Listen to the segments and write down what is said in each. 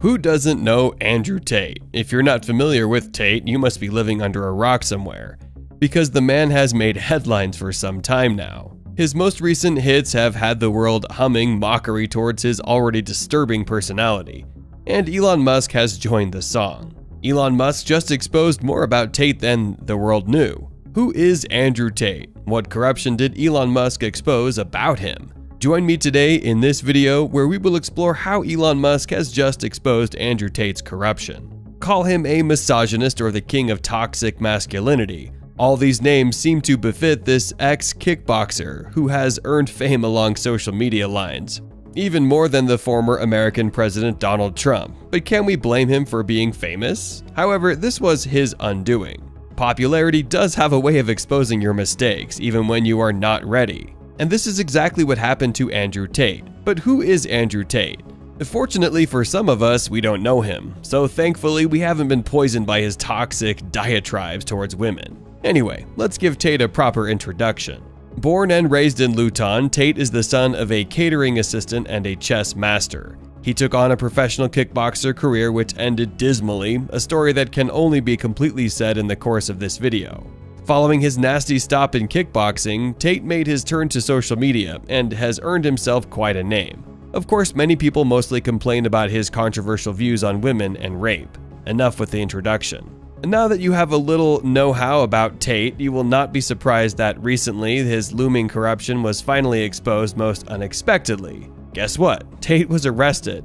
Who doesn't know Andrew Tate? If you're not familiar with Tate, you must be living under a rock somewhere, because the man has made headlines for some time now. His most recent hits have had the world humming mockery towards his already disturbing personality, and Elon Musk has joined the song. Elon Musk just exposed more about Tate than the world knew. Who is Andrew Tate? What corruption did Elon Musk expose about him? Join me today in this video where we will explore how Elon Musk has just exposed Andrew Tate's corruption. Call him a misogynist or the king of toxic masculinity. All these names seem to befit this ex-kickboxer who has earned fame along social media lines, even more than the former American President Donald Trump. But can we blame him for being famous? However, this was his undoing. Popularity does have a way of exposing your mistakes, even when you are not ready. And this is exactly what happened to Andrew Tate. But who is Andrew Tate? Fortunately for some of us, we don't know him, so thankfully we haven't been poisoned by his toxic diatribes towards women. Anyway, let's give Tate a proper introduction. Born and raised in Luton, Tate is the son of a catering assistant and a chess master. He took on a professional kickboxer career which ended dismally, a story that can only be completely said in the course of this video. Following his nasty stop in kickboxing, Tate made his turn to social media and has earned himself quite a name. Of course, many people mostly complain about his controversial views on women and rape. Enough with the introduction. And now that you have a little know-how about Tate, you will not be surprised that recently his looming corruption was finally exposed most unexpectedly. Guess what? Tate was arrested.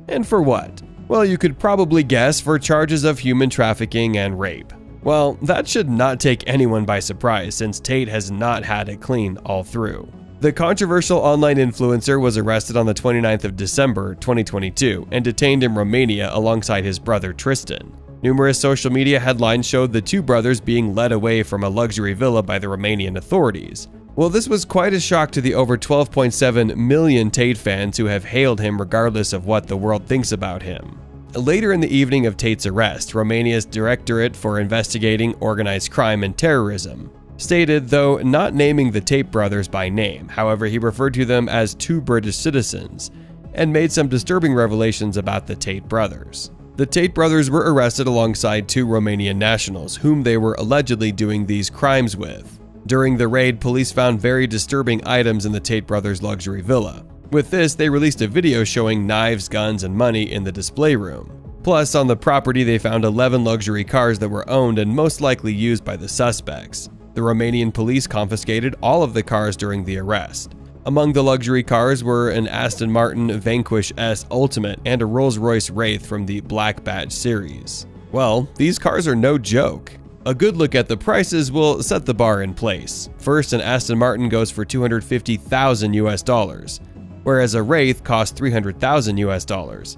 And for what? Well, you could probably guess, for charges of human trafficking and rape. Well, that should not take anyone by surprise, since Tate has not had it clean all through. The controversial online influencer was arrested on the 29th of December 2022 and detained in Romania alongside his brother Tristan. Numerous social media headlines showed the two brothers being led away from a luxury villa by the Romanian authorities. Well, this was quite a shock to the over 12.7 million Tate fans who have hailed him regardless of what the world thinks about him. Later in the evening of Tate's arrest, Romania's Directorate for Investigating Organized Crime and Terrorism stated, though not naming the Tate brothers by name, however, he referred to them as two British citizens and made some disturbing revelations about the Tate brothers. The Tate brothers were arrested alongside two Romanian nationals whom they were allegedly doing these crimes with. During the raid, police found very disturbing items in the Tate brothers' luxury villa. With this, they released a video showing knives, guns, and money in the display room. Plus, on the property they found 11 luxury cars that were owned and most likely used by the suspects. The Romanian police confiscated all of the cars during the arrest. Among the luxury cars were an Aston Martin Vanquish S Ultimate and a Rolls-Royce Wraith from the Black Badge series. Well, these cars are no joke. A good look at the prices will set the bar in place. First, an Aston Martin goes for $250,000 US, whereas a Wraith costs $300,000 US.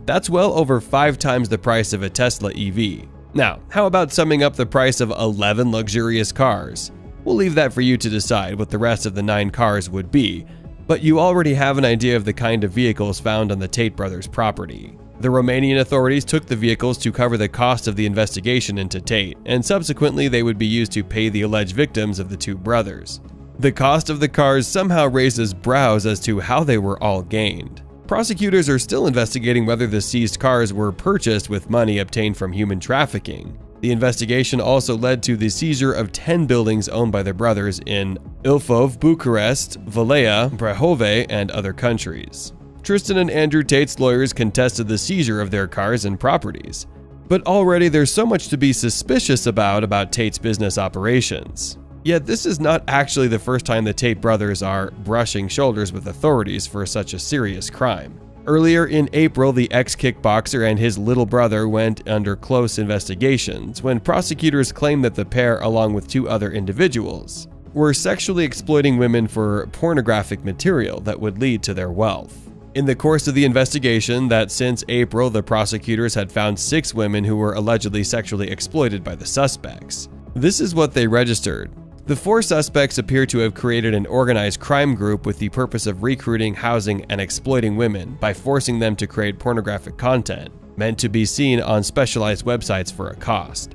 That's well over 5 times the price of a Tesla EV. Now, how about summing up the price of 11 luxurious cars? We'll leave that for you to decide what the rest of the 9 cars would be, but you already have an idea of the kind of vehicles found on the Tate brothers' property. The Romanian authorities took the vehicles to cover the cost of the investigation into Tate, and subsequently they would be used to pay the alleged victims of the two brothers. The cost of the cars somehow raises brows as to how they were all gained. Prosecutors are still investigating whether the seized cars were purchased with money obtained from human trafficking. The investigation also led to the seizure of 10 buildings owned by the brothers in Ilfov, Bucharest, Valea, Brahove, and other countries. Tristan and Andrew Tate's lawyers contested the seizure of their cars and properties. But already there's so much to be suspicious about Tate's business operations. Yet this is not actually the first time the Tate brothers are brushing shoulders with authorities for such a serious crime. Earlier in April, the ex-kickboxer and his little brother went under close investigations when prosecutors claimed that the pair, along with 2 other individuals, were sexually exploiting women for pornographic material that would lead to their wealth. In the course of the investigation, that since April, the prosecutors had found 6 women who were allegedly sexually exploited by the suspects. This is what they registered. The 4 suspects appear to have created an organized crime group with the purpose of recruiting, housing, and exploiting women by forcing them to create pornographic content meant to be seen on specialized websites for a cost.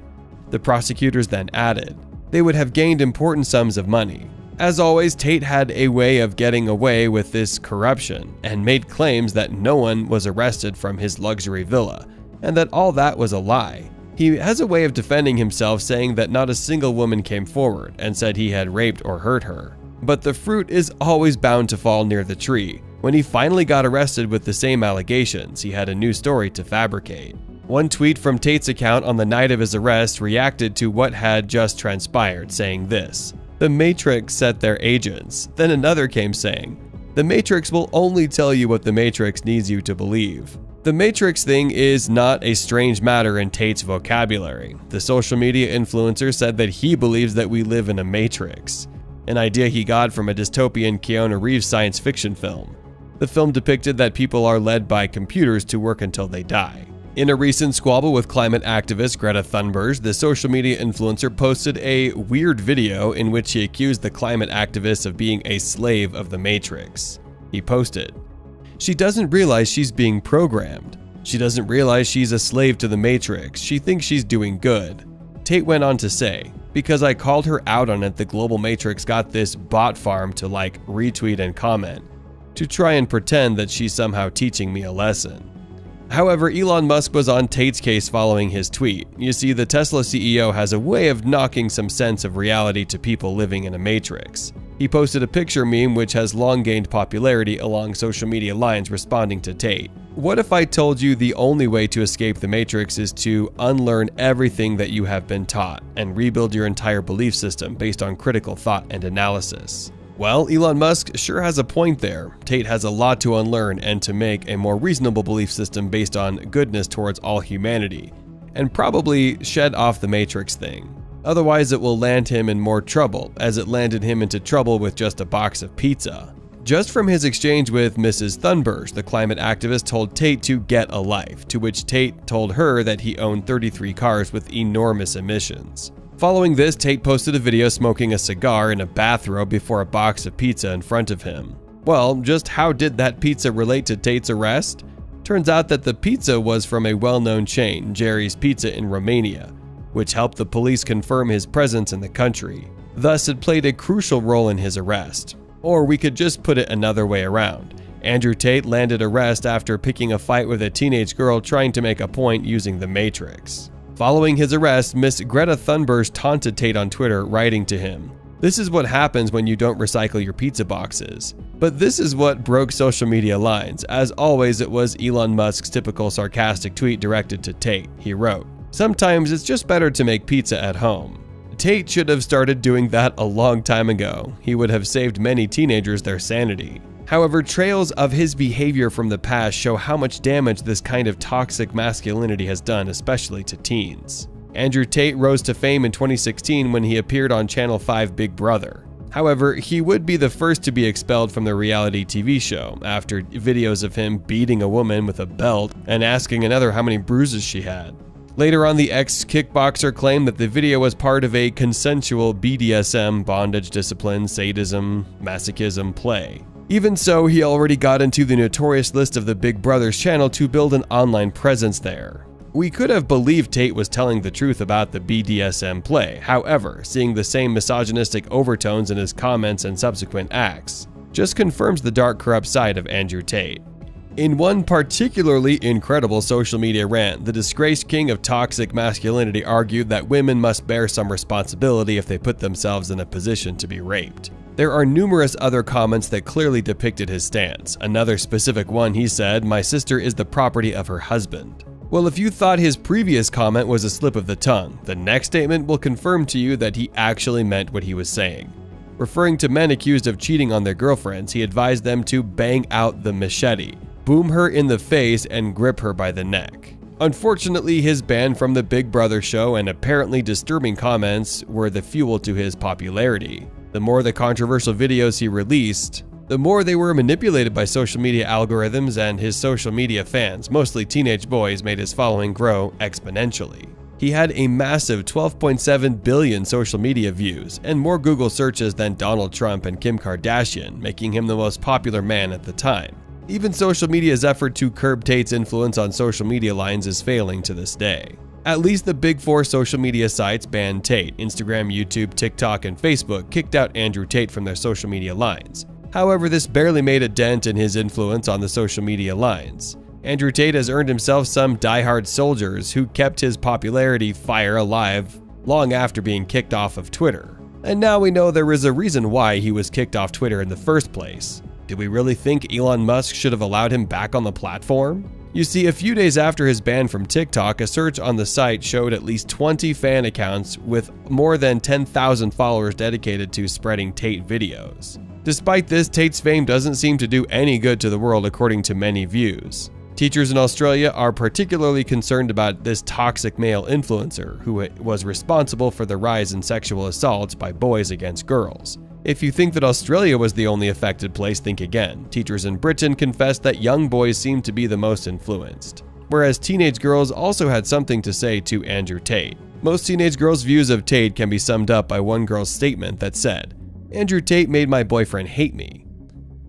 The prosecutors then added, they would have gained important sums of money. As always, Tate had a way of getting away with this corruption and made claims that no one was arrested from his luxury villa, and that all that was a lie. He has a way of defending himself, saying that not a single woman came forward and said he had raped or hurt her. But the fruit is always bound to fall near the tree. When he finally got arrested with the same allegations, he had a new story to fabricate. One tweet from Tate's account on the night of his arrest reacted to what had just transpired, saying this: "The Matrix set their agents." Then another came saying, "The Matrix will only tell you what the Matrix needs you to believe." The Matrix thing is not a strange matter in Tate's vocabulary. The social media influencer said that he believes that we live in a Matrix, an idea he got from a dystopian Keanu Reeves science fiction film. The film depicted that people are led by computers to work until they die. In a recent squabble with climate activist Greta Thunberg, the social media influencer posted a weird video in which he accused the climate activist of being a slave of the Matrix. He posted, "She doesn't realize she's being programmed. She doesn't realize she's a slave to the Matrix. She thinks she's doing good." Tate went on to say, "Because I called her out on it, the global Matrix got this bot farm to like, retweet, and comment, to try and pretend that she's somehow teaching me a lesson." However, Elon Musk was on Tate's case following his tweet. You see, the Tesla CEO has a way of knocking some sense of reality to people living in a matrix. He posted a picture meme which has long gained popularity along social media lines responding to Tate. "What if I told you the only way to escape the matrix is to unlearn everything that you have been taught and rebuild your entire belief system based on critical thought and analysis?" Well, Elon Musk sure has a point there. Tate has a lot to unlearn and to make a more reasonable belief system based on goodness towards all humanity, and probably shed off the Matrix thing. Otherwise, it will land him in more trouble, as it landed him into trouble with just a box of pizza. Just from his exchange with Mrs. Thunberg, the climate activist told Tate to get a life, to which Tate told her that he owned 33 cars with enormous emissions. Following this, Tate posted a video smoking a cigar in a bathrobe before a box of pizza in front of him. Well, just how did that pizza relate to Tate's arrest? Turns out that the pizza was from a well-known chain, Jerry's Pizza in Romania, which helped the police confirm his presence in the country. Thus, it played a crucial role in his arrest. Or we could just put it another way around. Andrew Tate landed arrest after picking a fight with a teenage girl trying to make a point using the Matrix. Following his arrest, Miss Greta Thunberg taunted Tate on Twitter, writing to him, "This is what happens when you don't recycle your pizza boxes." But this is what broke social media lines. As always, it was Elon Musk's typical sarcastic tweet directed to Tate. He wrote, "Sometimes it's just better to make pizza at home." Tate should have started doing that a long time ago. He would have saved many teenagers their sanity. However, trails of his behavior from the past show how much damage this kind of toxic masculinity has done, especially to teens. Andrew Tate rose to fame in 2016 when he appeared on Channel 5 Big Brother. However, he would be the first to be expelled from the reality TV show after videos of him beating a woman with a belt and asking another how many bruises she had. Later on, the ex-kickboxer claimed that the video was part of a consensual BDSM, bondage, discipline, sadism, masochism play. Even so, he already got into the notorious list of the Big Brother's channel to build an online presence there. We could have believed Tate was telling the truth about the BDSM play. However, seeing the same misogynistic overtones in his comments and subsequent acts just confirms the dark, corrupt side of Andrew Tate. In one particularly incredible social media rant, the disgraced king of toxic masculinity argued that women must bear some responsibility if they put themselves in a position to be raped. There are numerous other comments that clearly depicted his stance. Another specific one, he said, "My sister is the property of her husband." Well, if you thought his previous comment was a slip of the tongue, the next statement will confirm to you that he actually meant what he was saying. Referring to men accused of cheating on their girlfriends, he advised them to bang out the machete, boom her in the face, and grip her by the neck. Unfortunately, his ban from the Big Brother show and apparently disturbing comments were the fuel to his popularity. The more the controversial videos he released, the more they were manipulated by social media algorithms, and his social media fans, mostly teenage boys, made his following grow exponentially. He had a massive 12.7 billion social media views and more Google searches than Donald Trump and Kim Kardashian, making him the most popular man at the time. Even social media's effort to curb Tate's influence on social media lines is failing to this day. At least the big four social media sites banned Tate. Instagram, YouTube, TikTok, and Facebook kicked out Andrew Tate from their social media lines. However, this barely made a dent in his influence on the social media lines. Andrew Tate has earned himself some diehard soldiers who kept his popularity fire alive long after being kicked off of Twitter. And now we know there is a reason why he was kicked off Twitter in the first place. Did we really think Elon Musk should have allowed him back on the platform? You see, a few days after his ban from TikTok, a search on the site showed at least 20 fan accounts with more than 10,000 followers dedicated to spreading Tate videos. Despite this, Tate's fame doesn't seem to do any good to the world according to many views. Teachers in Australia are particularly concerned about this toxic male influencer who was responsible for the rise in sexual assaults by boys against girls. If you think that Australia was the only affected place, think again. Teachers in Britain confessed that young boys seem to be the most influenced, whereas teenage girls also had something to say to Andrew Tate. Most teenage girls' views of Tate can be summed up by one girl's statement that said, "Andrew Tate made my boyfriend hate me."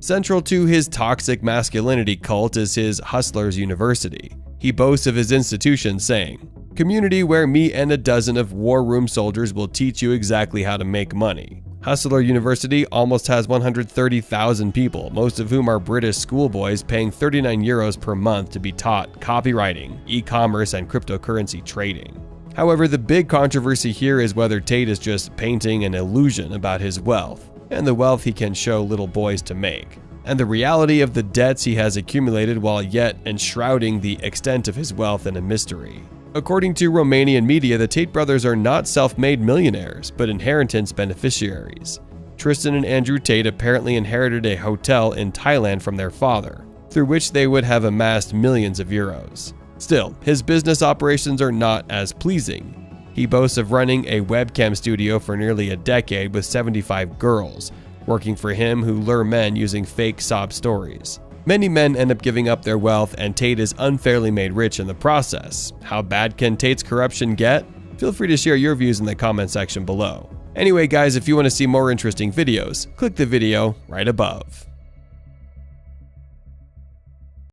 Central to his toxic masculinity cult is his Hustlers University. He boasts of his institution saying, "Community where me and a dozen of war room soldiers will teach you exactly how to make money." Hustler University almost has 130,000 people, most of whom are British schoolboys paying €39 per month to be taught copywriting, e-commerce, and cryptocurrency trading. However, the big controversy here is whether Tate is just painting an illusion about his wealth, and the wealth he can show little boys to make, and the reality of the debts he has accumulated while yet enshrouding the extent of his wealth in a mystery. According to Romanian media, the Tate brothers are not self-made millionaires, but inheritance beneficiaries. Tristan and Andrew Tate apparently inherited a hotel in Thailand from their father, through which they would have amassed millions of euros. Still, his business operations are not as pleasing. He boasts of running a webcam studio for nearly a decade with 75 girls, working for him who lure men using fake sob stories. Many men end up giving up their wealth, and Tate is unfairly made rich in the process. How bad can Tate's corruption get? Feel free to share your views in the comment section below. Anyway guys, if you want to see more interesting videos, click the video right above.